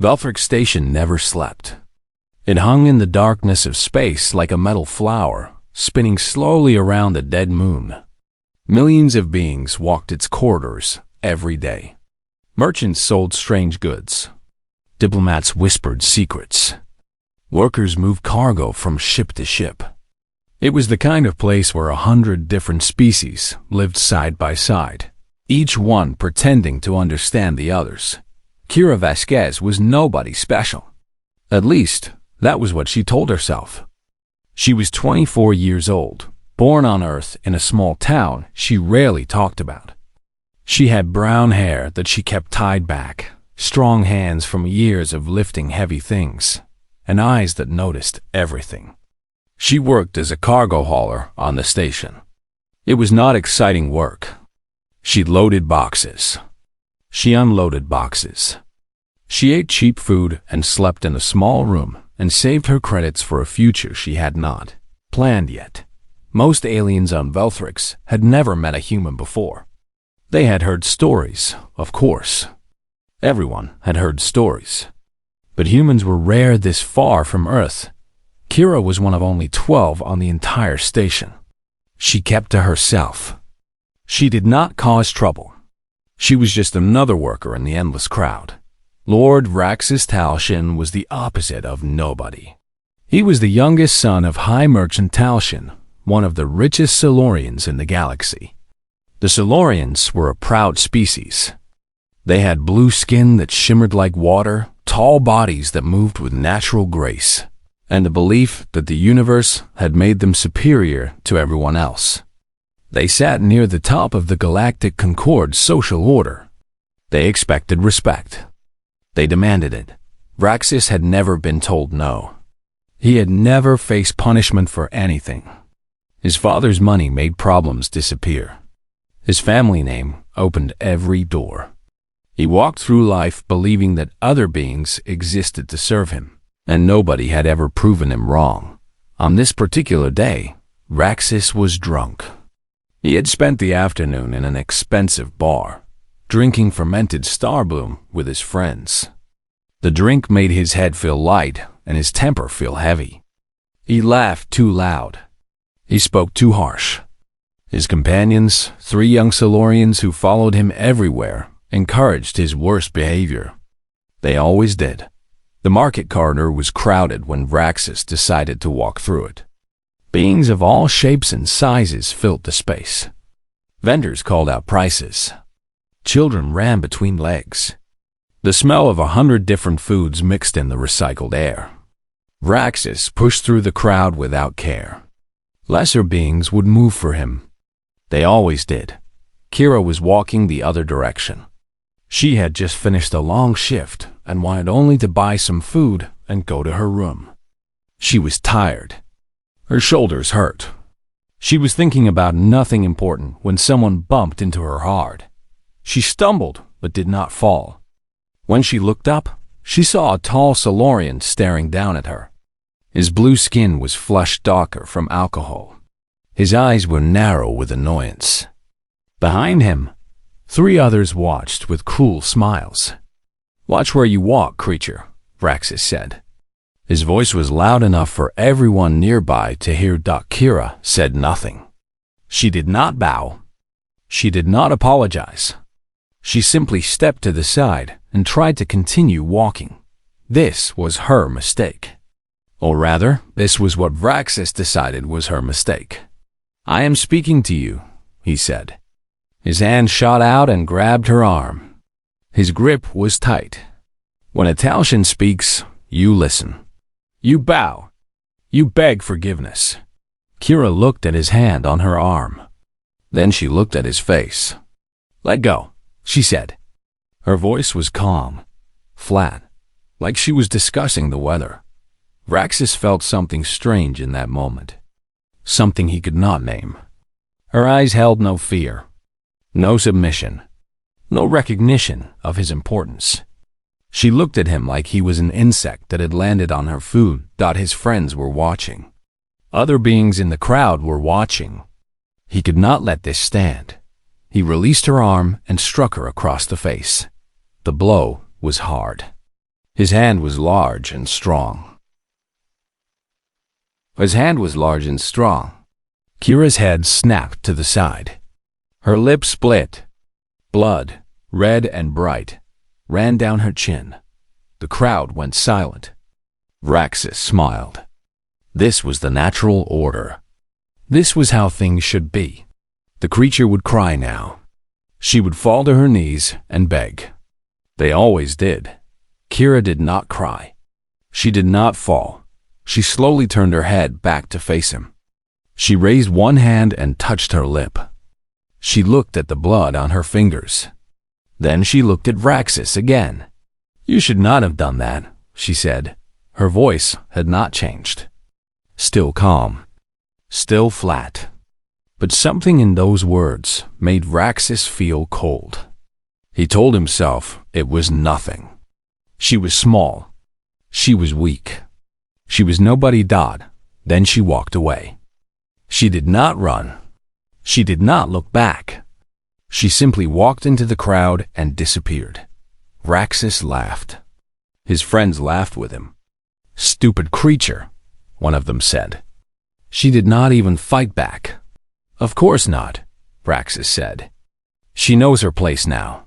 Velthric Station never slept. It hung in the darkness of space like a metal flower, spinning slowly around the dead moon. Millions of beings walked its corridors every day. Merchants sold strange goods. Diplomats whispered secrets. Workers moved cargo from ship to ship. It was the kind of place where 100 different species lived side by side, each one pretending to understand the others. Kira Vasquez was nobody special. At least, that was what she told herself. She was 24 years old, born on Earth in a small town she rarely talked about. She had brown hair that she kept tied back, strong hands from years of lifting heavy things, and eyes that noticed everything. She worked as a cargo hauler on the station. It was not exciting work. She loaded boxes. She unloaded boxes. She ate cheap food and slept in a small room and saved her credits for a future she had not planned yet. Most aliens on Velthrix had never met a human before. They had heard stories, of course. Everyone had heard stories. But humans were rare this far from Earth. Kira was one of only 12 on the entire station. She kept to herself. She did not cause trouble. She was just another worker in the endless crowd. Lord Raxus Talshin was the opposite of nobody. He was the youngest son of High Merchant Talshin, one of the richest Silurians in the galaxy. The Silurians were a proud species. They had blue skin that shimmered like water, tall bodies that moved with natural grace, and the belief that the universe had made them superior to everyone else. They sat near the top of the Galactic Concord's social order. They expected respect. They demanded it. Raxus had never been told no. He had never faced punishment for anything. His father's money made problems disappear. His family name opened every door. He walked through life believing that other beings existed to serve him, and nobody had ever proven him wrong. On this particular day, Raxus was drunk. He had spent the afternoon in an expensive bar, drinking fermented starbloom with his friends. The drink made his head feel light and his temper feel heavy. He laughed too loud. He spoke too harsh. His companions, 3 young Silurians who followed him everywhere, encouraged his worst behavior. They always did. The market corridor was crowded when Raxus decided to walk through it. Beings of all shapes and sizes filled the space. Vendors called out prices. Children ran between legs. The smell of 100 different foods mixed in the recycled air. Raxus pushed through the crowd without care. Lesser beings would move for him. They always did. Kira was walking the other direction. She had just finished a long shift and wanted only to buy some food and go to her room. She was tired. Her shoulders hurt. She was thinking about nothing important when someone bumped into her hard. She stumbled but did not fall. When she looked up, she saw a tall Silurian staring down at her. His blue skin was flushed darker from alcohol. His eyes were narrow with annoyance. Behind him, 3 others watched with cruel smiles. "Watch where you walk, creature," Raxus said. His voice was loud enough for everyone nearby to hear. Kira said nothing. She did not bow. She did not apologize. She simply stepped to the side and tried to continue walking. This was her mistake. Or rather, this was what Raxus decided was her mistake. "I am speaking to you," he said. His hand shot out and grabbed her arm. His grip was tight. When a Talshin speaks, you listen. You bow. You beg forgiveness. Kira looked at his hand on her arm. Then she looked at his face. "Let go," she said. Her voice was calm, flat, like she was discussing the weather. Raxus felt something strange in that moment. Something he could not name. Her eyes held no fear. No submission, no recognition of his importance. She looked at him like he was an insect that had landed on her food. His friends were watching. Other beings in the crowd were watching. He could not let this stand. He released her arm and struck her across the face. The blow was hard. His hand was large and strong. Kira's head snapped to the side. Her lips split. Blood, red and bright, ran down her chin. The crowd went silent. Vraxis smiled. This was the natural order. This was how things should be. The creature would cry now. She would fall to her knees and beg. They always did. Kira did not cry. She did not fall. She slowly turned her head back to face him. She raised one hand and touched her lip. She looked at the blood on her fingers. Then she looked at Vraxis again. "You should not have done that," she said. Her voice had not changed. Still calm. Still flat. But something in those words made Vraxis feel cold. He told himself it was nothing. She was small. She was weak. She was nobody. Then she walked away. She did not run. She did not look back. She simply walked into the crowd and disappeared. Vraxis laughed. His friends laughed with him. "Stupid creature," one of them said. She did not even fight back. "Of course not," Vraxis said. "She knows her place now."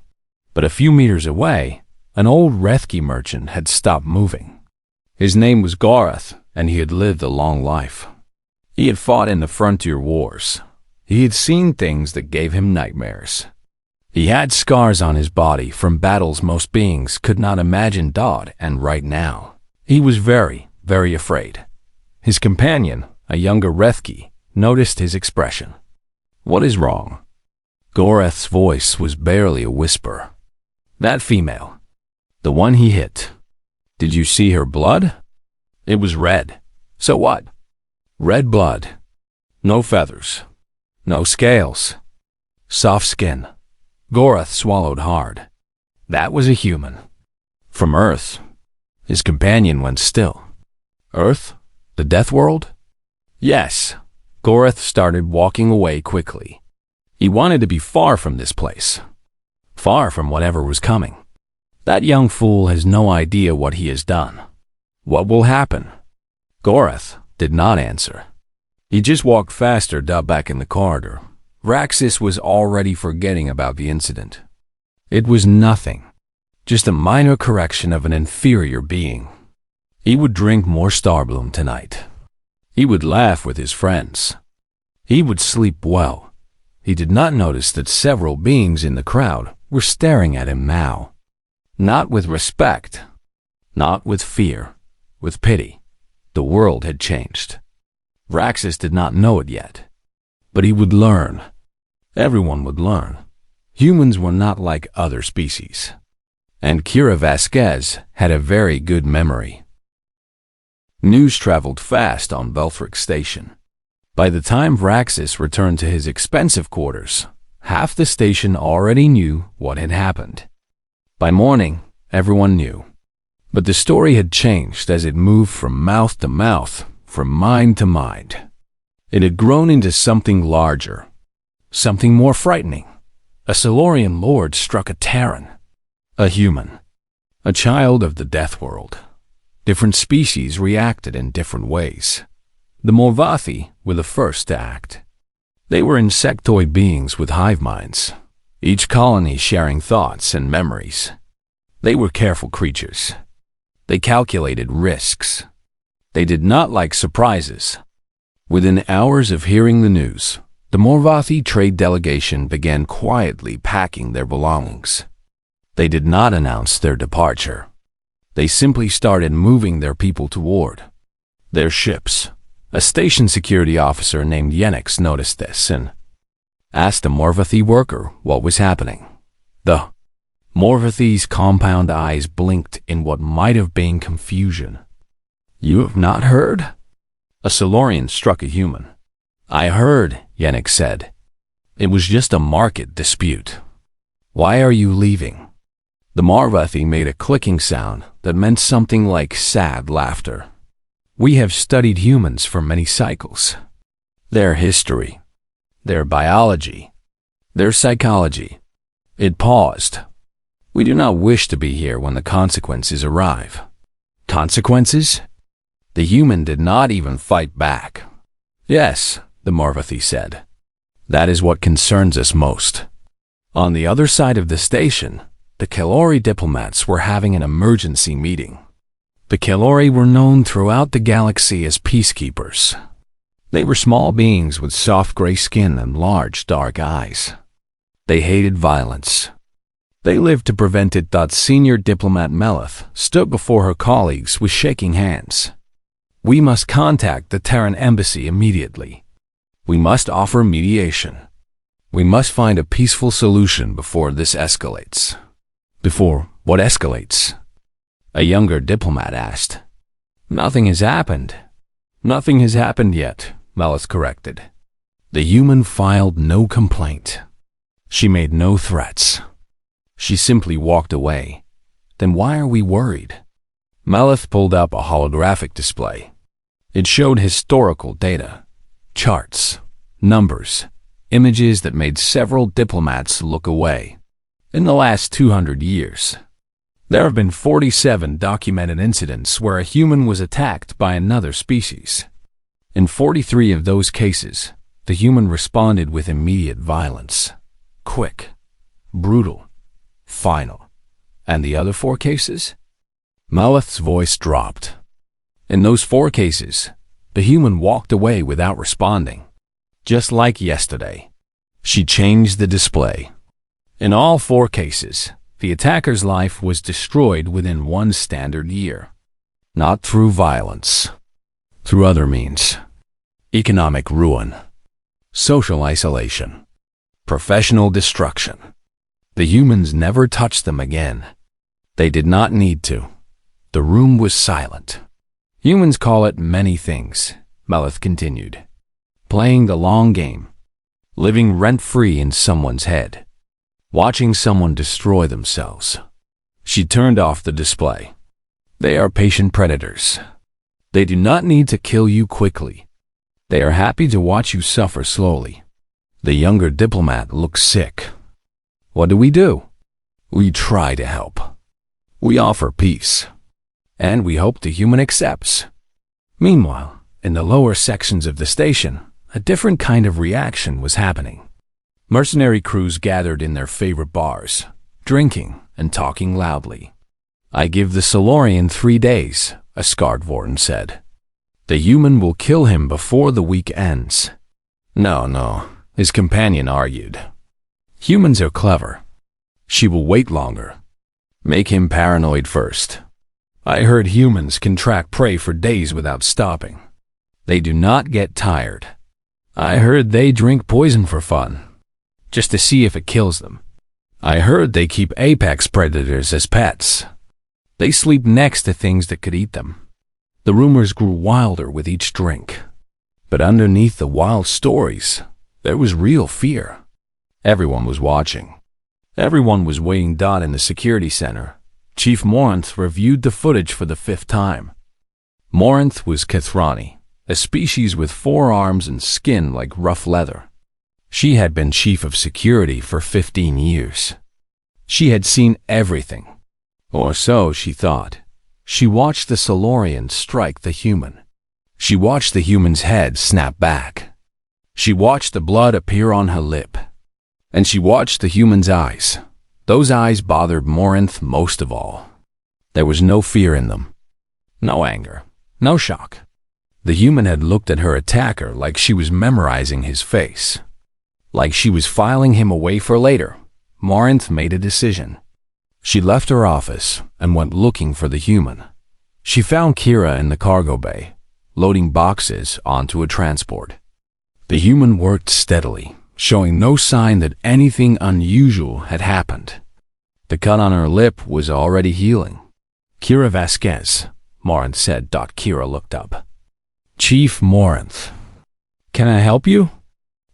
But a few meters away, an old Rethki merchant had stopped moving. His name was Gareth, and he had lived a long life. He had fought in the frontier wars. He had seen things that gave him nightmares. He had scars on his body from battles most beings could not imagine. And right now, he was very, very afraid. His companion, a younger Rethki, noticed his expression. "What is wrong?" Gareth's voice was barely a whisper. "That female. The one he hit. Did you see her blood? It was red. So what? Red blood. No feathers. No scales. Soft skin." Gareth swallowed hard. That was a human. From Earth. His companion went still. Earth? The Deathworld? Yes. Gareth started walking away quickly. He wanted to be far from this place. Far from whatever was coming. That young fool has no idea what he has done. What will happen? Gareth did not answer. He just walked faster back in the corridor. Vraxis was already forgetting about the incident. It was nothing. Just a minor correction of an inferior being. He would drink more Starbloom tonight. He would laugh with his friends. He would sleep well. He did not notice that several beings in the crowd were staring at him now. Not with respect. Not with fear. With pity. The world had changed. Vraxis did not know it yet. But he would learn. Everyone would learn. Humans were not like other species. And Kira Vasquez had a very good memory. News traveled fast on Belfric Station. By the time Vraxis returned to his expensive quarters, half the station already knew what had happened. By morning, everyone knew. But the story had changed as it moved from mouth to mouth, from mind to mind. It had grown into something larger, something more frightening. A Silurian lord struck a Terran, a human, a child of the Deathworld. Different species reacted in different ways. The Morvathi were the first to act. They were insectoid beings with hive minds, each colony sharing thoughts and memories. They were careful creatures. They calculated risks. They did not like surprises. Within hours of hearing the news, the Morvathi trade delegation began quietly packing their belongings. They did not announce their departure. They simply started moving their people toward their ships. A station security officer named Yenix noticed this and asked a Morvathi worker what was happening. The Morvathi's compound eyes blinked in what might have been confusion. "You have not heard?" A Silurian struck a human. "I heard," Yenix said. "It was just a market dispute. Why are you leaving?" The Morvathi made a clicking sound that meant something like sad laughter. "We have studied humans for many cycles. Their history, their biology, their psychology." It paused. We do not wish to be here when the consequences arrive. Consequences? The human did not even fight back. Yes, the Marvathi said. That is what concerns us most. On the other side of the station, the Kalori diplomats were having an emergency meeting. The Kalori were known throughout the galaxy as peacekeepers. They were small beings with soft gray skin and large dark eyes. They hated violence. They lived to prevent it. Senior diplomat Melith stood before her colleagues with shaking hands. We must contact the Terran embassy immediately. We must offer mediation. We must find a peaceful solution before this escalates. Before what escalates? A younger diplomat asked. Nothing has happened. Nothing has happened yet, Melith corrected. The human filed no complaint. She made no threats. She simply walked away. Then why are we worried? Melith pulled up a holographic display. It showed historical data, charts, numbers, images that made several diplomats look away. In the last 200 years, there have been 47 documented incidents where a human was attacked by another species. In 43 of those cases, the human responded with immediate violence. Quick, brutal, final. And the other 4 cases? Melith's voice dropped. In those 4 cases, the human walked away without responding. Just like yesterday. She changed the display. In all 4 cases, the attacker's life was destroyed within 1 standard year. Not through violence. Through other means. Economic ruin. Social isolation. Professional destruction. The humans never touched them again. They did not need to. The room was silent. Humans call it many things, Melith continued. Playing the long game. Living rent-free in someone's head. Watching someone destroy themselves. She turned off the display. They are patient predators. They do not need to kill you quickly. They are happy to watch you suffer slowly. The younger diplomat looked sick. What do? We try to help. We offer peace. And we hope the human accepts. Meanwhile, in the lower sections of the station, a different kind of reaction was happening. Mercenary crews gathered in their favorite bars, drinking and talking loudly. I give the Solarian 3 days, a Skardvorn said. The human will kill him before the week ends. No, his companion argued. Humans are clever. She will wait longer. Make him paranoid first. I heard humans can track prey for days without stopping. They do not get tired. I heard they drink poison for fun, just to see if it kills them. I heard they keep apex predators as pets. They sleep next to things that could eat them. The rumors grew wilder with each drink. But underneath the wild stories, there was real fear. Everyone was watching. Everyone was waiting. In the security center, Chief Morinth reviewed the footage for the 5th time. Morinth was Kathrani, a species with 4 arms and skin like rough leather. She had been chief of security for 15 years. She had seen everything. Or so she thought. She watched the Solarian strike the human. She watched the human's head snap back. She watched the blood appear on her lip. And she watched the human's eyes. Those eyes bothered Morinth most of all. There was no fear in them. No anger. No shock. The human had looked at her attacker like she was memorizing his face. Like she was filing him away for later. Morinth made a decision. She left her office and went looking for the human. She found Kira in the cargo bay, loading boxes onto a transport. The human worked steadily, showing no sign that anything unusual had happened. The cut on her lip was already healing. Kira Vasquez, Morinth said. Kira looked up. Chief Morinth. Can I help you?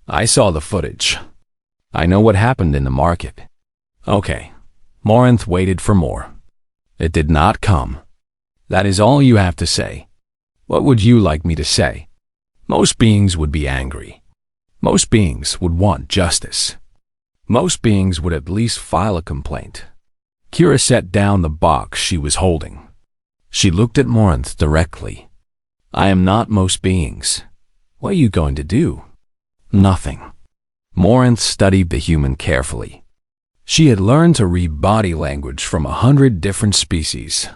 I saw the footage. I know what happened in the market. Okay. Morinth waited for more. It did not come. That is all you have to say. What would you like me to say? Most beings would be angry. Most beings would want justice. Most beings would at least file a complaint. Kira set down the box she was holding. She looked at Morinth directly. I am not most beings. What are you going to do? Nothing. Morinth studied the human carefully. She had learned to read body language from 100 different species.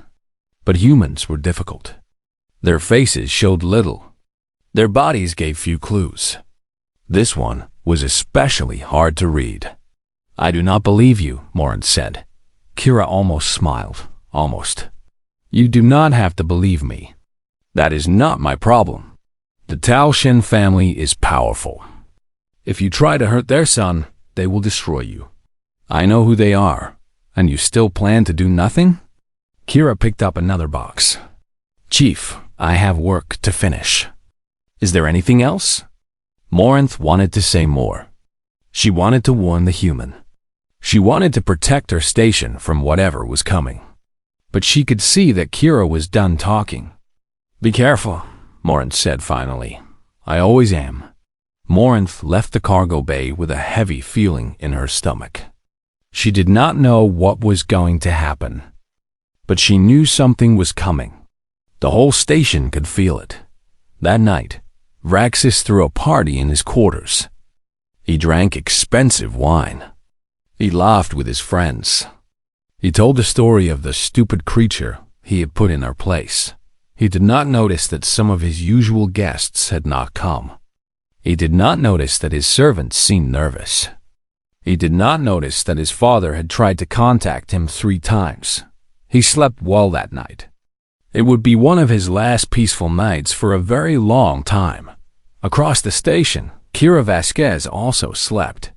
But humans were difficult. Their faces showed little. Their bodies gave few clues. This one was especially hard to read. I do not believe you, Morinth said. Kira almost smiled. Almost. You do not have to believe me. That is not my problem. The Tal Shen family is powerful. If you try to hurt their son, they will destroy you. I know who they are, and you still plan to do nothing? Kira picked up another box. Chief, I have work to finish. Is there anything else? Morinth wanted to say more. She wanted to warn the human. She wanted to protect her station from whatever was coming. But she could see that Kira was done talking. Be careful, Morinth said finally. I always am. Morinth left the cargo bay with a heavy feeling in her stomach. She did not know what was going to happen. But she knew something was coming. The whole station could feel it. That night, Vraxis threw a party in his quarters. He drank expensive wine. He laughed with his friends. He told the story of the stupid creature he had put in her place. He did not notice that some of his usual guests had not come. He did not notice that his servants seemed nervous. He did not notice that his father had tried to contact him 3 times. He slept well that night. It would be one of his last peaceful nights for a very long time. Across the station, Kira Vasquez also slept.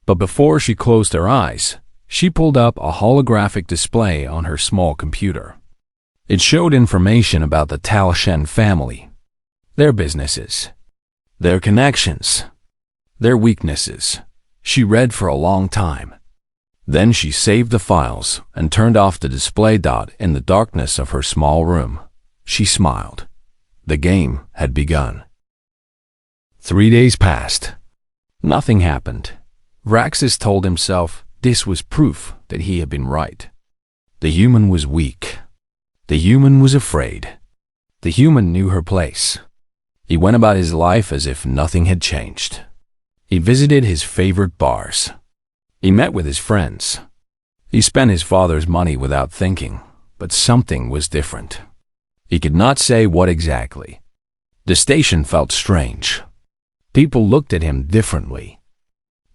But before she closed her eyes, she pulled up a holographic display on her small computer. It showed information about the Tal Shen family, their businesses, their connections, their weaknesses. She read for a long time. Then she saved the files and turned off the display dot in the darkness of her small room. She smiled. The game had begun. 3 days passed. Nothing happened. Vraxis told himself this was proof that he had been right. The human was weak. The human was afraid. The human knew her place. He went about his life as if nothing had changed. He visited his favorite bars. He met with his friends. He spent his father's money without thinking, but something was different. He could not say what exactly. The station felt strange. People looked at him differently.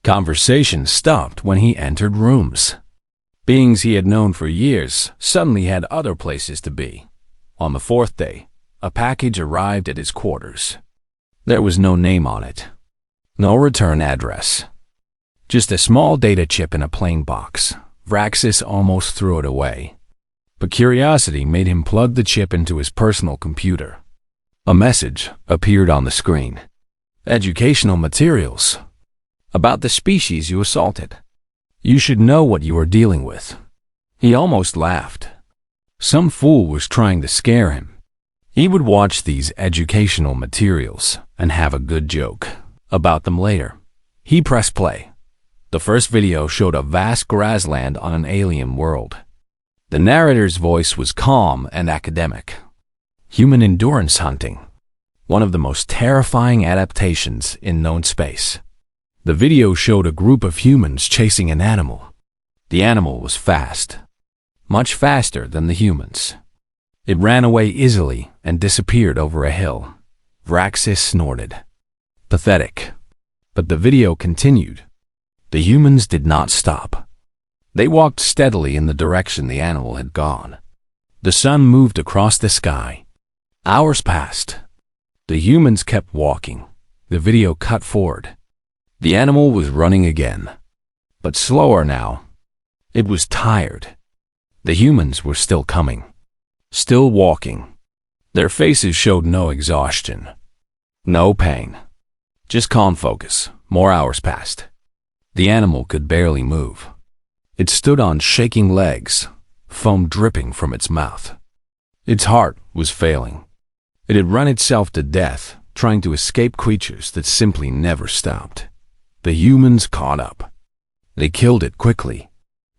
Conversation stopped when he entered rooms. Beings he had known for years suddenly had other places to be. On the 4th day, a package arrived at his quarters. There was no name on it. No return address. Just a small data chip in a plain box. Vraxis almost threw it away. But curiosity made him plug the chip into his personal computer. A message appeared on the screen. Educational materials. About the species you assaulted. You should know what you are dealing with. He almost laughed. Some fool was trying to scare him. He would watch these educational materials and have a good joke about them later. He pressed play. The first video showed a vast grassland on an alien world. The narrator's voice was calm and academic. Human endurance hunting. One of the most terrifying adaptations in known space. The video showed a group of humans chasing an animal. The animal was fast. Much faster than the humans. It ran away easily and disappeared over a hill. Vraxis snorted. Pathetic. But the video continued. The humans did not stop. They walked steadily in the direction the animal had gone. The sun moved across the sky. Hours passed. The humans kept walking. The video cut forward. The animal was running again, but slower now. It was tired. The humans were still coming, still walking. Their faces showed no exhaustion, no pain, just calm focus. More hours passed. The animal could barely move. It stood on shaking legs, foam dripping from its mouth. Its heart was failing. It had run itself to death, trying to escape creatures that simply never stopped. The humans caught up. They killed it quickly.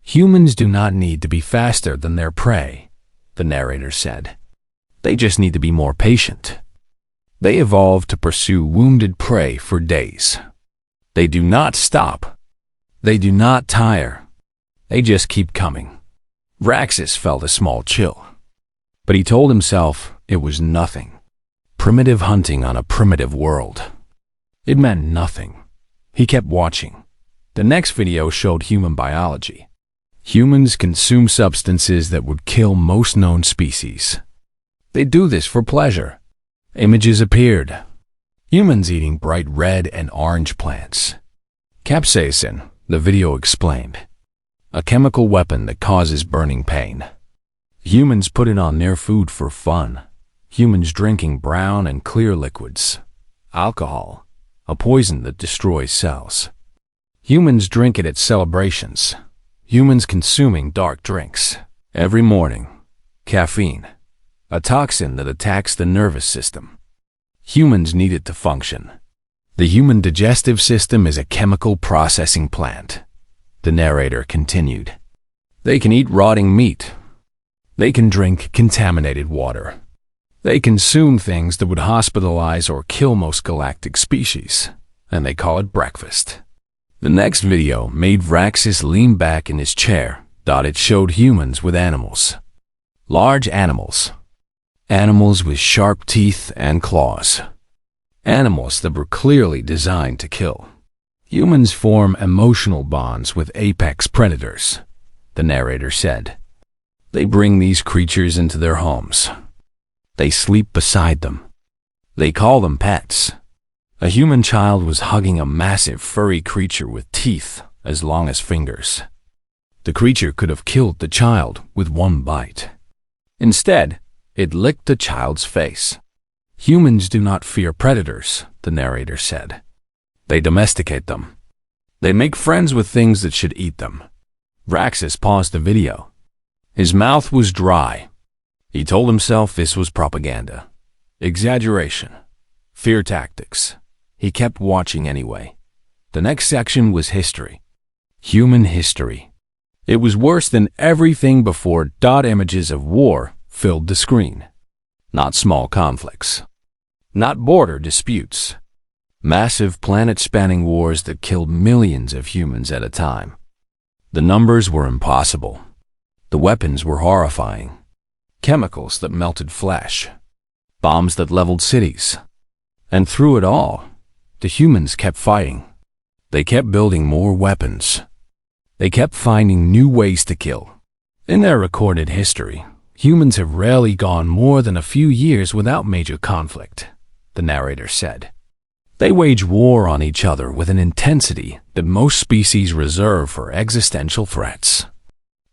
Humans do not need to be faster than their prey, the narrator said. They just need to be more patient. They evolved to pursue wounded prey for days. They do not stop. They do not tire. They just keep coming. Vraxis felt a small chill. But he told himself it was nothing. Primitive hunting on a primitive world. It meant nothing. He kept watching. The next video showed human biology. Humans consume substances that would kill most known species. They do this for pleasure. Images appeared. Humans eating bright red and orange plants. Capsaicin, the video explained. A chemical weapon that causes burning pain. Humans put it on their food for fun. Humans drinking brown and clear liquids. Alcohol, a poison that destroys cells. Humans drink it at celebrations. Humans consuming dark drinks. Every morning. Caffeine, a toxin that attacks the nervous system. Humans need it to function. The human digestive system is a chemical processing plant. The narrator continued. They can eat rotting meat. They can drink contaminated water. They consume things that would hospitalize or kill most galactic species, and they call it breakfast. The next video made Vraxis lean back in his chair. It showed humans with animals. Large animals. Animals with sharp teeth and claws. Animals that were clearly designed to kill. Humans form emotional bonds with apex predators, the narrator said. They bring these creatures into their homes. They sleep beside them. They call them pets. A human child was hugging a massive furry creature with teeth as long as fingers. The creature could have killed the child with one bite. Instead, it licked the child's face. Humans do not fear predators, the narrator said. They domesticate them. They make friends with things that should eat them. Vraxis paused the video. His mouth was dry. He told himself this was propaganda. Exaggeration. Fear tactics. He kept watching anyway. The next section was history. Human history. It was worse than everything before. Images of war filled the screen. Not small conflicts. Not border disputes. Massive planet-spanning wars that killed millions of humans at a time. The numbers were impossible. The weapons were horrifying. Chemicals that melted flesh. Bombs that leveled cities. And through it all, the humans kept fighting. They kept building more weapons. They kept finding new ways to kill. In their recorded history, humans have rarely gone more than a few years without major conflict, the narrator said. They wage war on each other with an intensity that most species reserve for existential threats.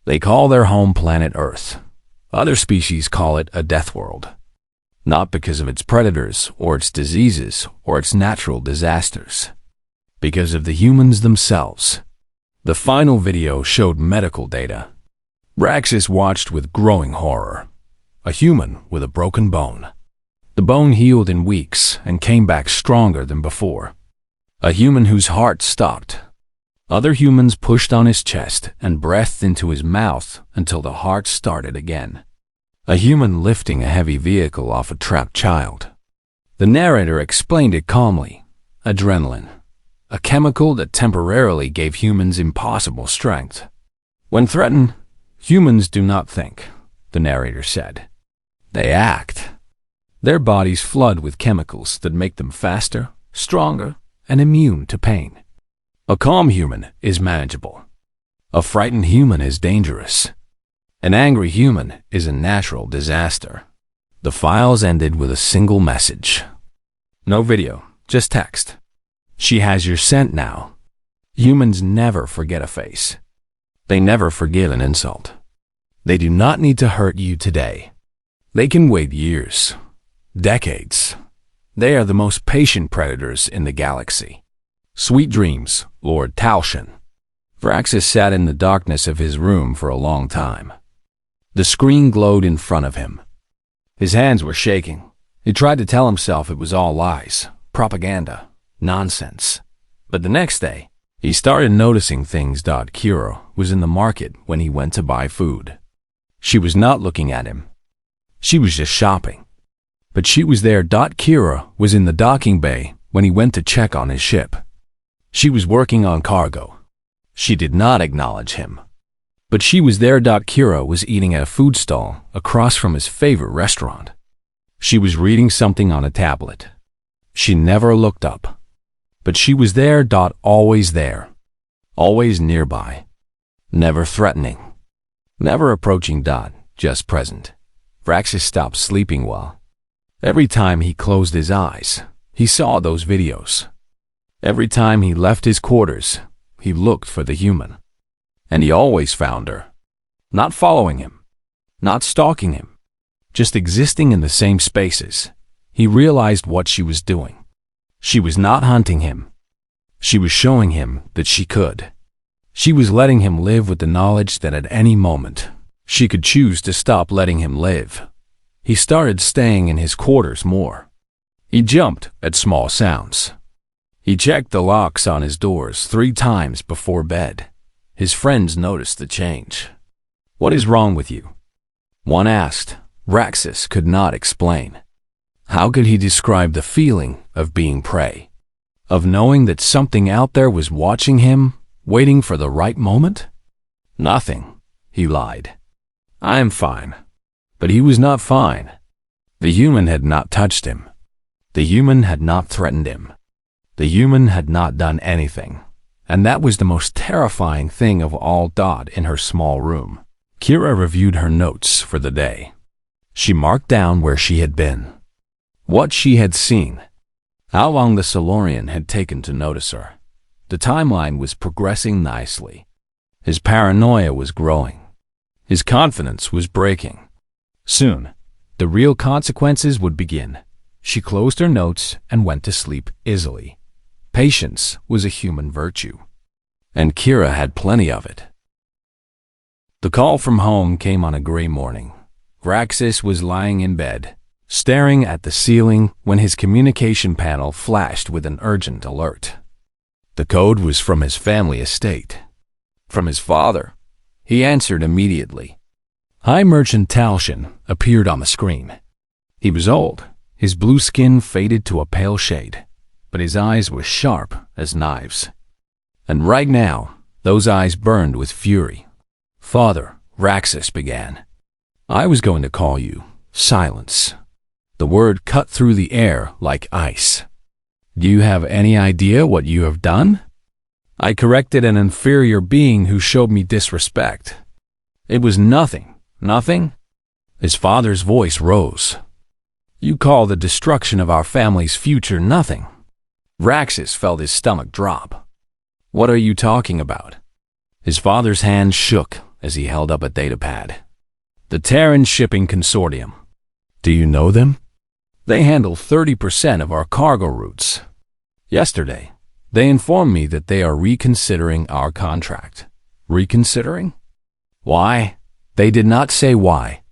They call their home planet Earth. Other species call it a Deathworld. Not because of its predators, or its diseases, or its natural disasters. Because of the humans themselves. The final video showed medical data. Vraxis watched with growing horror. A human with a broken bone. The bone healed in weeks and came back stronger than before. A human whose heart stopped. Other humans pushed on his chest and breathed into his mouth until the heart started again. A human lifting a heavy vehicle off a trapped child. The narrator explained it calmly. Adrenaline. A chemical that temporarily gave humans impossible strength. When threatened, humans do not think, the narrator said. They act. Their bodies flood with chemicals that make them faster, stronger, and immune to pain. A calm human is manageable. A frightened human is dangerous. An angry human is a natural disaster. The files ended with a single message. No video, just text. She has your scent now. Humans never forget a face. They never forget an insult. They do not need to hurt you today. They can wait years, decades. They are the most patient predators in the galaxy. Sweet dreams, Lord Talshin. Vraxis sat in the darkness of his room for a long time. The screen glowed in front of him. His hands were shaking. He tried to tell himself it was all lies, propaganda, nonsense. But the next day, He started noticing things. Kira was in the market when he went to buy food. She was not looking at him. She was just shopping. But she was there. Kira was in the docking bay when he went to check on his ship. She was working on cargo. She did not acknowledge him. But she was there. Kira was eating at a food stall across from his favorite restaurant. She was reading something on a tablet. She never looked up. But she was there. Always there. Always nearby. Never threatening. Never approaching. Just present. Vraxis stopped sleeping well. Every time he closed his eyes, he saw those videos. Every time he left his quarters, he looked for the human. And he always found her. Not following him. Not stalking him. Just existing in the same spaces. He realized what she was doing. She was not hunting him. She was showing him that she could. She was letting him live with the knowledge that at any moment, she could choose to stop letting him live. He started staying in his quarters more. He jumped at small sounds. He checked the locks on his doors 3 times before bed. His friends noticed the change. "What is wrong with you?" one asked. Vraxis could not explain. How could he describe the feeling of being prey? Of knowing that something out there was watching him, waiting for the right moment? Nothing, he lied. "I am fine." But he was not fine. The human had not touched him. The human had not threatened him. The human had not done anything. And that was the most terrifying thing of all. In her small room, Kira reviewed her notes for the day. She marked down where she had been, what she had seen, how long the Solarian had taken to notice her. The timeline was progressing nicely. His paranoia was growing. His confidence was breaking. Soon, the real consequences would begin. She closed her notes and went to sleep easily. Patience was a human virtue, and Kira had plenty of it. The call from home came on a gray morning. Vraxis was lying in bed, staring at the ceiling when his communication panel flashed with an urgent alert. The code was from his family estate. From his father. He answered immediately. High Merchant Talshin appeared on the screen. He was old. His blue skin faded to a pale shade, but his eyes were sharp as knives. And right now, those eyes burned with fury. "Father," Vraxis began, "I was going to call you." Silence. The word cut through the air like ice. "Do you have any idea what you have done?" "I corrected an inferior being who showed me disrespect." "It was nothing. Nothing?" His father's voice rose. "You call the destruction of our family's future nothing?" Vraxis felt his stomach drop. "What are you talking about?" His father's hand shook as he held up a datapad. "The Terran Shipping Consortium. Do you know them? They handle 30% of our cargo routes. Yesterday, they informed me that they are reconsidering our contract." "Reconsidering? Why?" "They did not say why.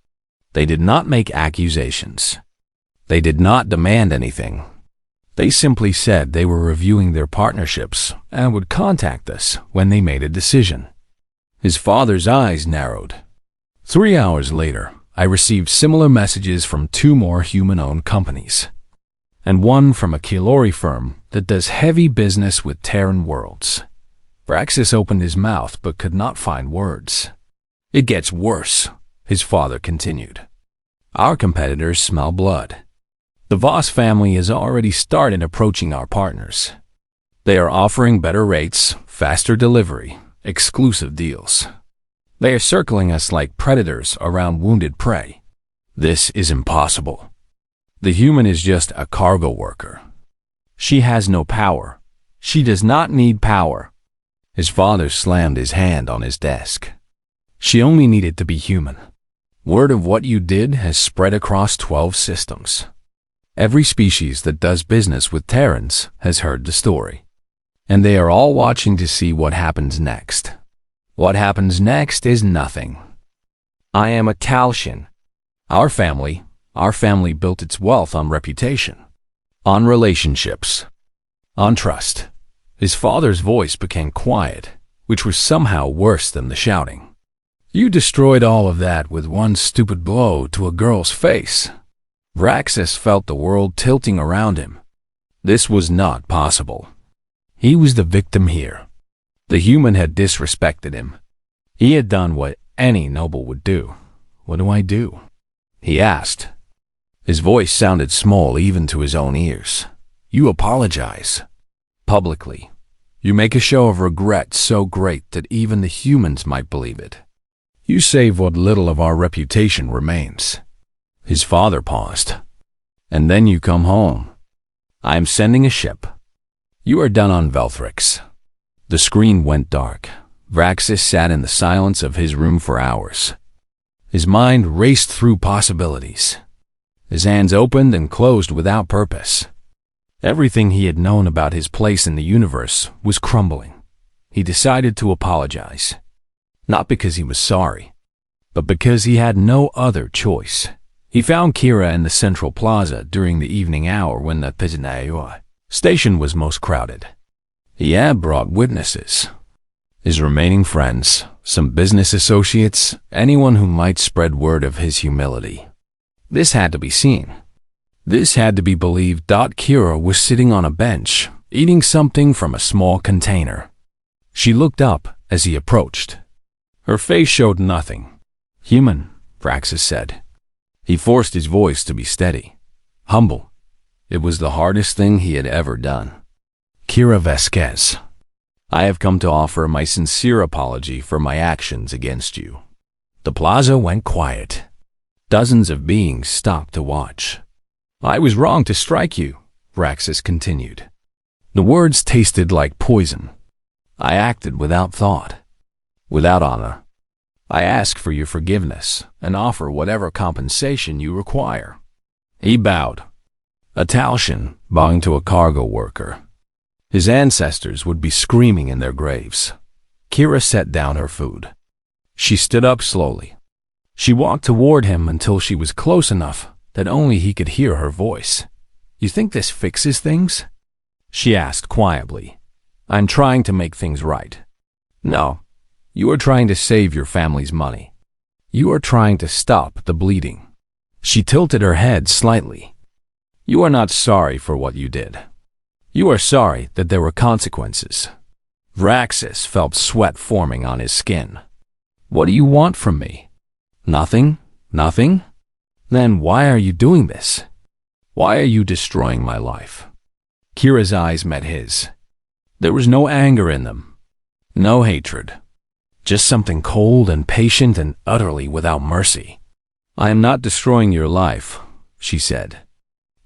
They did not make accusations. They did not demand anything. They simply said they were reviewing their partnerships and would contact us when they made a decision." His father's eyes narrowed. 3 hours later, I received similar messages from 2 more human-owned companies, and one from a Kilori firm that does heavy business with Terran worlds. Vraxis opened his mouth but could not find words. "It gets worse," his father continued. "Our competitors smell blood. The Voss family has already started approaching our partners. They are offering better rates, faster delivery, exclusive deals. They are circling us like predators around wounded prey. This is impossible. The human is just a cargo worker. She has no power. She does not need power." His father slammed his hand on his desk. "She only needed to be human. Word of what you did has spread across 12 systems. Every species that does business with Terrans has heard the story. And they are all watching to see what happens next. What happens next is nothing. I am a Talshin. Our family built its wealth on reputation, on relationships, on trust. His father's voice became quiet, which was somehow worse than the shouting. You destroyed all of that with one stupid blow to a girl's face. Vraxis felt the world tilting around him. This was not possible. He was the victim here. The human had disrespected him. He had done what any noble would do. What do I do? He asked. His voice sounded small even to his own ears. You apologize. Publicly. You make a show of regret so great that even the humans might believe it. You save what little of our reputation remains. His father paused. And then you come home. I am sending a ship. You are done on Velthrix. The screen went dark. Vraxis sat in the silence of his room for hours. His mind raced through possibilities. His hands opened and closed without purpose. Everything he had known about his place in the universe was crumbling. He decided to apologize. Not because he was sorry, but because he had no other choice. He found Kira in the central plaza during the evening hour when the HFY station was most crowded. He had brought witnesses. His remaining friends, some business associates, anyone who might spread word of his humility. This had to be seen. This had to be believed. Kira was sitting on a bench, eating something from a small container. She looked up as he approached. Her face showed nothing. Human, Vraxis said. He forced his voice to be steady, humble. It was the hardest thing he had ever done. Kira Vasquez, I have come to offer my sincere apology for my actions against you. The plaza went quiet. Dozens of beings stopped to watch. I was wrong to strike you, Vraxis continued. The words tasted like poison. I acted without thought, without honor. I ask for your forgiveness and offer whatever compensation you require. He bowed. A Talshan bowing to a cargo worker. His ancestors would be screaming in their graves. Kira set down her food. She stood up slowly. She walked toward him until she was close enough that only he could hear her voice. You think this fixes things? She asked quietly. I'm trying to make things right. No, you are trying to save your family's money. You are trying to stop the bleeding. She tilted her head slightly. You are not sorry for what you did. You are sorry that there were consequences. Vraxis felt sweat forming on his skin. What do you want from me? Nothing? Nothing? Then why are you doing this? Why are you destroying my life? Kira's eyes met his. There was no anger in them. No hatred. Just something cold and patient and utterly without mercy. I am not destroying your life, she said.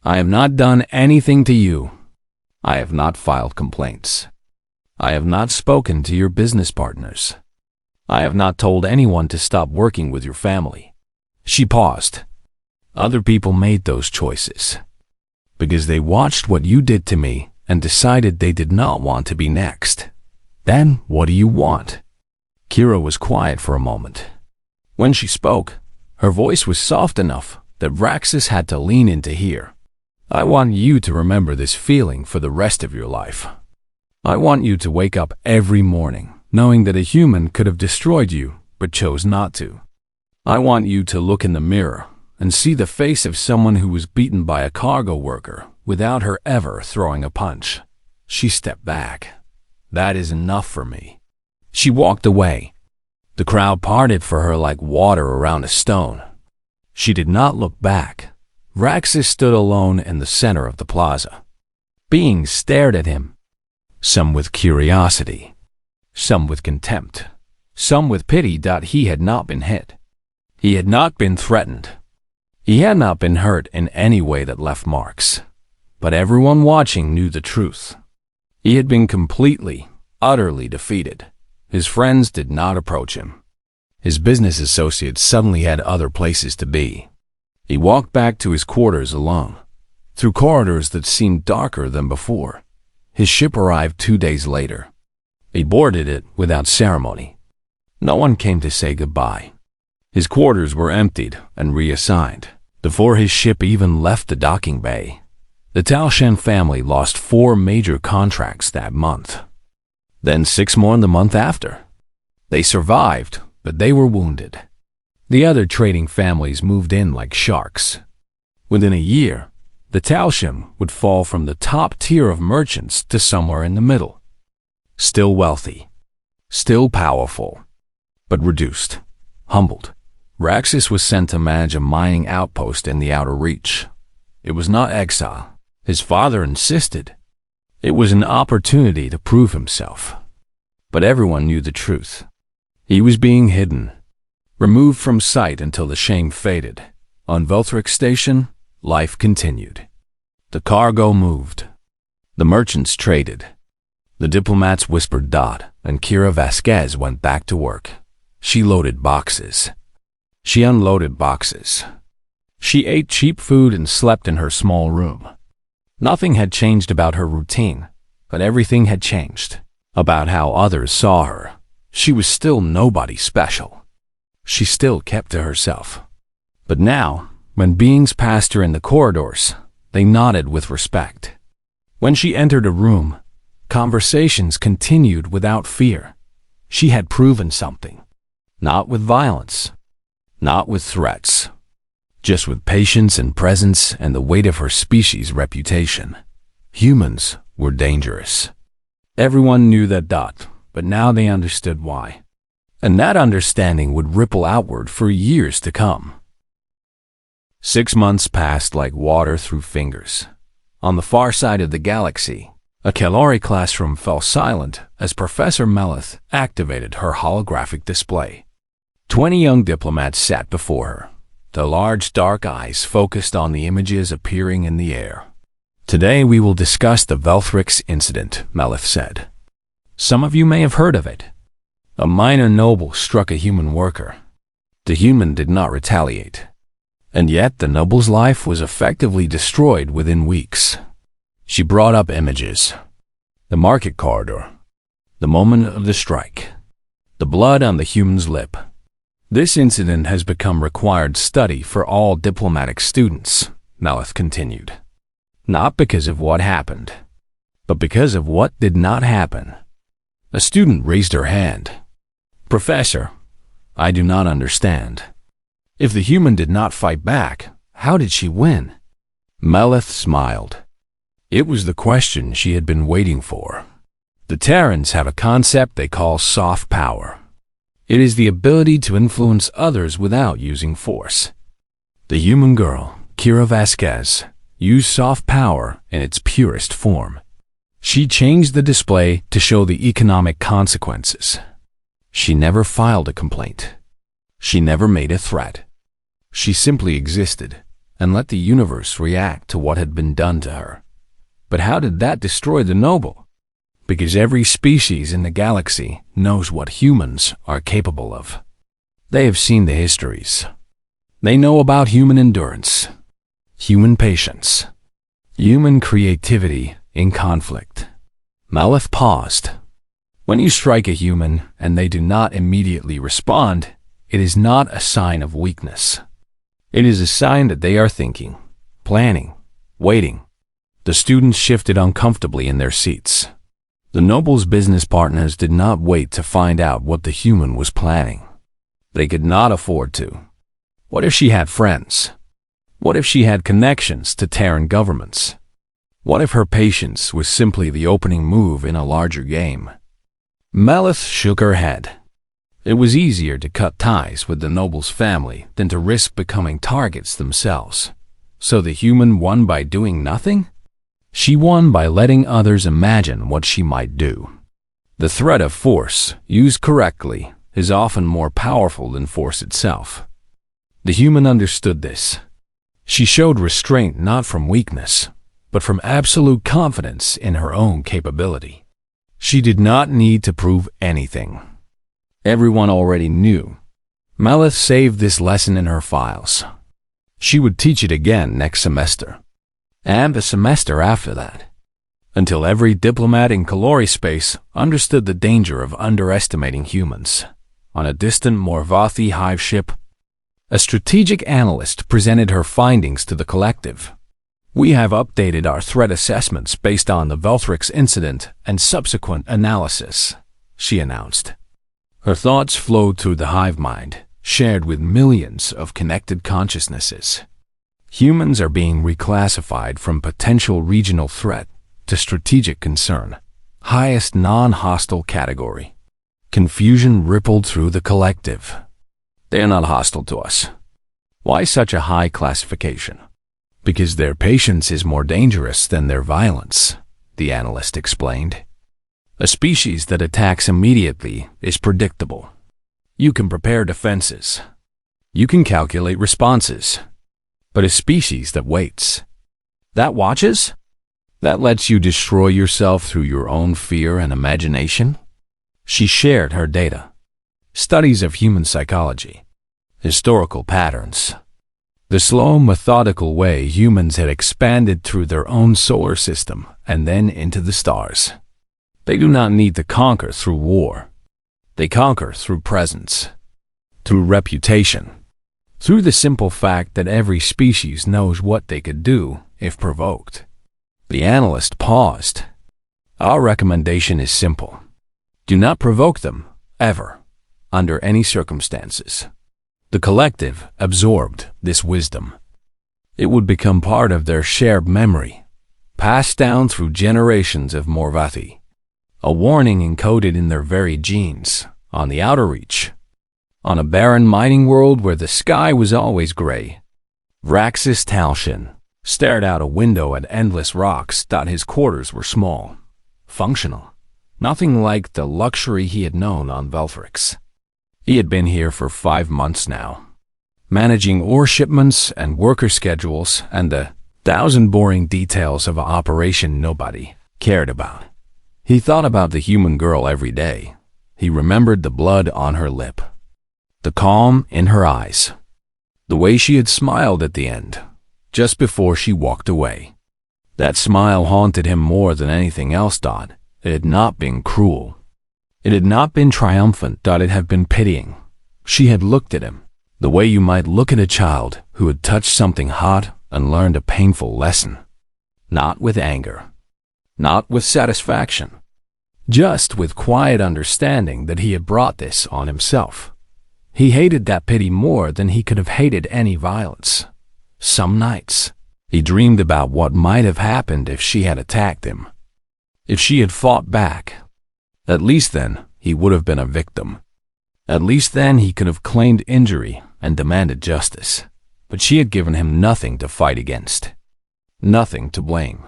I have not done anything to you. I have not filed complaints. I have not spoken to your business partners. I have not told anyone to stop working with your family. She paused. Other people made those choices because they watched what you did to me and decided they did not want to be next. Then what do you want? Kira was quiet for a moment. When she spoke, her voice was soft enough that Vraxis had to lean in to hear. I want you to remember this feeling for the rest of your life. I want you to wake up every morning knowing that a human could have destroyed you but chose not to. I want you to look in the mirror and see the face of someone who was beaten by a cargo worker without her ever throwing a punch. She stepped back. That is enough for me. She walked away. The crowd parted for her like water around a stone. She did not look back. Vraxis stood alone in the center of the plaza. Beings stared at him, some with curiosity, some with contempt, some with pity. He had not been hit. He had not been threatened. He had not been hurt in any way that left marks. But everyone watching knew the truth. He had been completely, utterly defeated. His friends did not approach him. His business associates suddenly had other places to be. He walked back to his quarters alone, through corridors that seemed darker than before. His ship arrived 2 days later. He boarded it without ceremony. No one came to say goodbye. His quarters were emptied and reassigned before his ship even left the docking bay. The Talshan family lost 4 major contracts that month. Then 6 more the month after. They survived, but they were wounded. The other trading families moved in like sharks. Within a year, the Talsham would fall from the top tier of merchants to somewhere in the middle. Still wealthy, still powerful, but reduced, humbled. Raxus was sent to manage a mining outpost in the Outer Reach. It was not exile. His father insisted. It was an opportunity to prove himself. But everyone knew the truth. He was being hidden, removed from sight until the shame faded. On Velthric Station, life continued. The cargo moved. The merchants traded. The diplomats whispered dot, and Kira Vasquez went back to work. She loaded boxes. She unloaded boxes. She ate cheap food and slept in her small room. Nothing had changed about her routine, but everything had changed about how others saw her. She was still nobody special. She still kept to herself. But now, when beings passed her in the corridors, they nodded with respect. When she entered a room, conversations continued without fear. She had proven something. Not with violence, not with threats, just with patience and presence and the weight of her species' reputation. Humans were dangerous. Everyone knew that dot, but now they understood why. And that understanding would ripple outward for years to come. 6 months passed like water through fingers. On the far side of the galaxy, a Kalori classroom fell silent as Professor Melith activated her holographic display. 20 young diplomats sat before her, their large dark eyes focused on the images appearing in the air. Today we will discuss the Velthrix incident, Melith said. Some of you may have heard of it. A minor noble struck a human worker. The human did not retaliate. And yet the noble's life was effectively destroyed within weeks. She brought up images. The market corridor. The moment of the strike. The blood on the human's lip. This incident has become required study for all diplomatic students, Melith continued. Not because of what happened, but because of what did not happen. A student raised her hand. Professor, I do not understand. If the human did not fight back, how did she win? Melith smiled. It was the question she had been waiting for. The Terrans have a concept they call soft power. It is the ability to influence others without using force. The human girl, Kira Vasquez, used soft power in its purest form. She changed the display to show the economic consequences. She never filed a complaint. She never made a threat. She simply existed and let the universe react to what had been done to her. But how did that destroy the noble? Because every species in the galaxy knows what humans are capable of. They have seen the histories. They know about human endurance, human patience, human creativity in conflict. Melith paused. When you strike a human and they do not immediately respond, it is not a sign of weakness. It is a sign that they are thinking, planning, waiting. The students shifted uncomfortably in their seats. The noble's business partners did not wait to find out what the human was planning. They could not afford to. What if she had friends? What if she had connections to Terran governments? What if her patience was simply the opening move in a larger game? Melith shook her head. It was easier to cut ties with the noble's family than to risk becoming targets themselves. So the human won by doing nothing? She won by letting others imagine what she might do. The threat of force, used correctly, is often more powerful than force itself. The human understood this. She showed restraint not from weakness, but from absolute confidence in her own capability. She did not need to prove anything. Everyone already knew. Melith saved this lesson in her files. She would teach it again next semester. And the semester after that, until every diplomat in Kalori space understood the danger of underestimating humans. On a distant Morvathi hive ship, a strategic analyst presented her findings to the collective. We have updated our threat assessments based on the Velthrix incident and subsequent analysis, she announced. Her thoughts flowed through the hive mind, shared with millions of connected consciousnesses. Humans are being reclassified from potential regional threat to strategic concern, highest non-hostile category. Confusion rippled through the collective. They are not hostile to us. Why such a high classification? Because their patience is more dangerous than their violence, the analyst explained. A species that attacks immediately is predictable. You can prepare defenses. You can calculate responses. But a species that waits, that watches, that lets you destroy yourself through your own fear and imagination? She shared her data. Studies of human psychology. Historical patterns. The slow, methodical way humans had expanded through their own solar system and then into the stars. They do not need to conquer through war. They conquer through presence, through reputation, through the simple fact that every species knows what they could do if provoked. The analyst paused. Our recommendation is simple. Do not provoke them, ever, under any circumstances. The collective absorbed this wisdom. It would become part of their shared memory, passed down through generations of Morvathi. A warning encoded in their very genes, on the outer reach. On a barren mining world where the sky was always gray. Vraxis Talshin stared out a window at endless rocks. His quarters were small, functional, nothing like the luxury he had known on Velthrix. He had been here for 5 months now, managing ore shipments and worker schedules and the 1,000 boring details of an operation nobody cared about. He thought about the human girl every day. He remembered the blood on her lip, the calm in her eyes, the way she had smiled at the end, just before she walked away. That smile haunted him more than anything else. It had not been cruel. It had not been triumphant. It had been pitying. She had looked at him, the way you might look at a child who had touched something hot and learned a painful lesson. Not with anger, not with satisfaction, just with quiet understanding that he had brought this on himself. He hated that pity more than he could have hated any violence. Some nights, he dreamed about what might have happened if she had attacked him. If she had fought back. At least then, he would have been a victim. At least then he could have claimed injury and demanded justice. But she had given him nothing to fight against. Nothing to blame.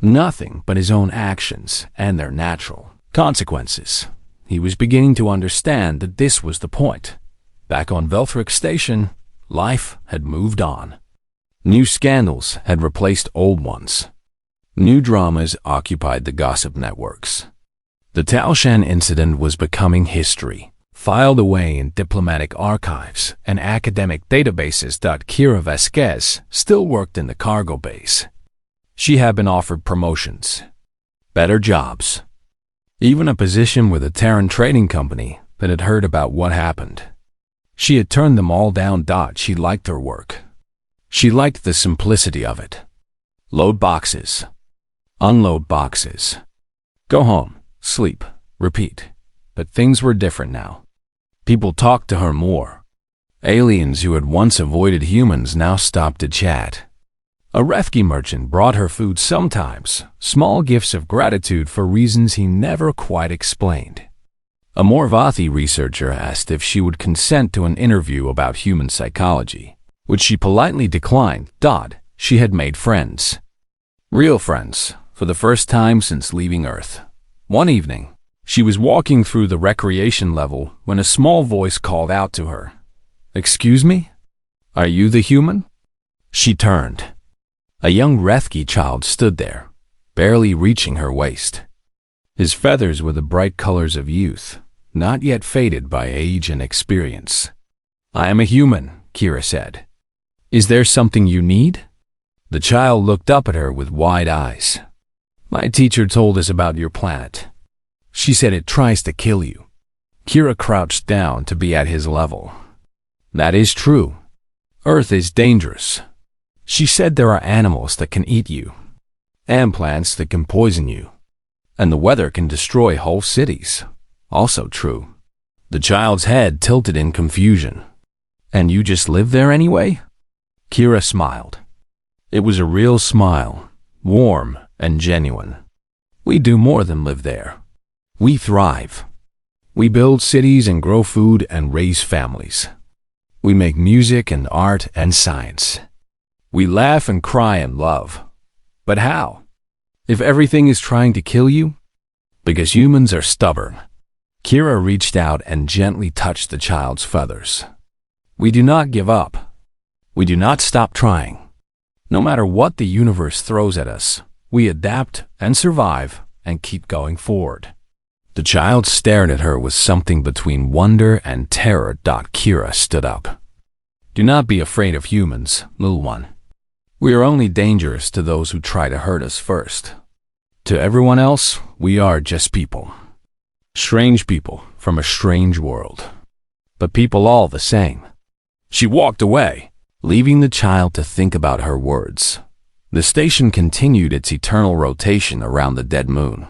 Nothing but his own actions and their natural consequences. He was beginning to understand that this was the point. Back on Velthrix Station, life had moved on. New scandals had replaced old ones. New dramas occupied the gossip networks. The Talshan incident was becoming history, filed away in diplomatic archives and academic databases. Kira Vasquez still worked in the cargo base. She had been offered promotions, better jobs, even a position with a Terran trading company that had heard about what happened. She had turned them all down. She liked her work. She liked the simplicity of it. Load boxes, unload boxes, go home, sleep, repeat. But things were different now. People talked to her more. Aliens who had once avoided humans now stopped to chat. A Refki merchant brought her food sometimes, small gifts of gratitude for reasons he never quite explained. A Morvathi researcher asked if she would consent to an interview about human psychology, which she politely declined. She had made friends. Real friends, for the first time since leaving Earth. One evening, she was walking through the recreation level when a small voice called out to her. "Excuse me? Are you the human?" She turned. A young Refki child stood there, barely reaching her waist. His feathers were the bright colors of youth, not yet faded by age and experience. "I am a human," Kira said. "Is there something you need?" The child looked up at her with wide eyes. "My teacher told us about your planet. She said it tries to kill you." Kira crouched down to be at his level. "That is true. Earth is dangerous." She said there are animals that can eat you, and plants that can poison you, and the weather can destroy whole cities. Also true. The child's head tilted in confusion. And you just live there anyway? Kira smiled. It was a real smile, warm and genuine. We do more than live there. We thrive. We build cities and grow food and raise families. We make music and art and science. We laugh and cry and love. But how? If everything is trying to kill you? Because humans are stubborn. Kira reached out and gently touched the child's feathers. We do not give up. We do not stop trying. No matter what the universe throws at us, we adapt and survive and keep going forward. The child stared at her with something between wonder and terror. Kira stood up. Do not be afraid of humans, little one. We are only dangerous to those who try to hurt us first. To everyone else, we are just people. Strange people from a strange world. But people all the same. She walked away, leaving the child to think about her words. The station continued its eternal rotation around the dead moon.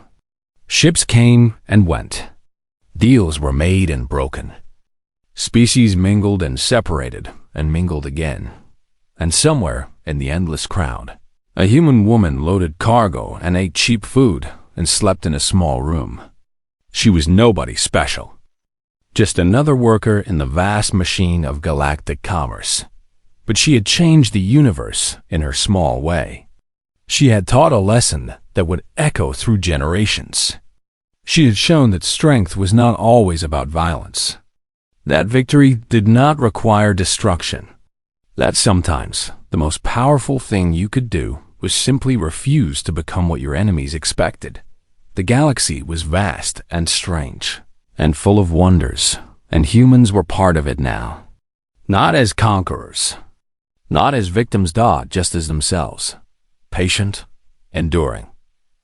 Ships came and went. Deals were made and broken. Species mingled and separated and mingled again. And somewhere in the endless crowd, a human woman loaded cargo and ate cheap food and slept in a small room. She was nobody special. Just another worker in the vast machine of galactic commerce. But she had changed the universe in her small way. She had taught a lesson that would echo through generations. She had shown that strength was not always about violence. That victory did not require destruction. That sometimes the most powerful thing you could do was simply refuse to become what your enemies expected. The galaxy was vast and strange, and full of wonders, and humans were part of it now. Not as conquerors, not as victims, just as themselves. Patient, enduring,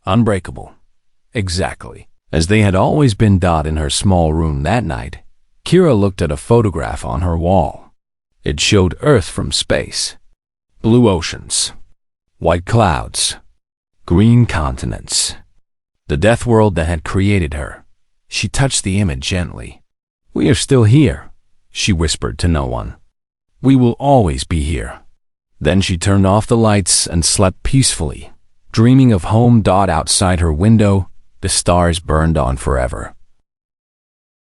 unbreakable. Exactly as they had always been. In her small room that night, Kira looked at a photograph on her wall. It showed Earth from space. Blue oceans, white clouds, green continents. The Deathworld that had created her. She touched the image gently. We are still here, she whispered to no one. We will always be here. Then she turned off the lights and slept peacefully, dreaming of home. Outside her window, the stars burned on forever.